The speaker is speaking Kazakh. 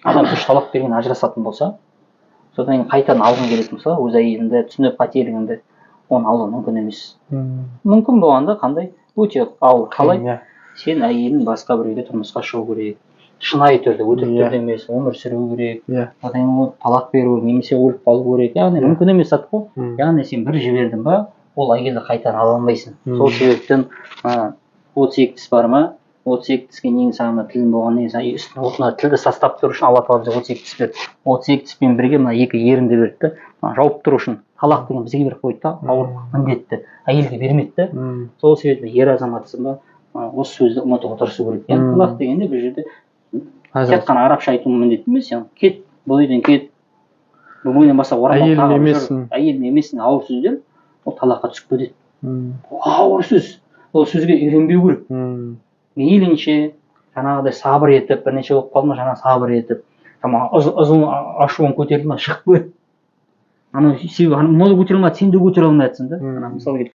адам үш талақ берген ажырасатын болса, содан кейін қайтадан алғың келетін болса, өз әйеліңді түсініп қателігіңді, оны алу мүмкін емес. Мүмкін болғанда қандай өте ауыр. Қалай сен әйелің басқа бір үйде тұрмысқа шығу керек, шынайы түрде, өтірік түрде емес, өмір сүру керек, одан кейін талақ беру немесе өліп қалу керек. Яғни мүмкін емес зат қой. Яғни сен бір жібердің ба, ол әйелді қайтадан ала алмайсың. Сол себептен 32 тіс бар ма? 32 тіске нең саған тілін болғаннан кейін үстіне тілді састап тұру үшін алла тағала бізге 32 тіс берді. 32 тіспен бірге мына екі ерінді берді да, жауып тұру үшін. Талақ деген бізге беріп қойды да, ауыр міндетті. Әйелге бермеді да. Сол себептен ер азаматсың ба, осы сөзді ұмытуға тырысу керек. Яғни талақ дегенде бұл жерде тек қана арабша айту міндетті емес. Кет, бұл үйден кет. Бұл бойдан басқа орамал тағып жүр. Әйелім емессің, ауыр сөздер, ол талаққа түсіп кетеді. Ауыр сөз. Ол сөзге үйренбеу керек. Мейлінше жаңағыдай сабыр етіп, бірнеше болып қалды ма, жаңа сабыр етіп, ызың ашуын көтерді ма, шығып кет. Себебі мұны көтере алмады, сен де көтере алмайсың да. Мысалы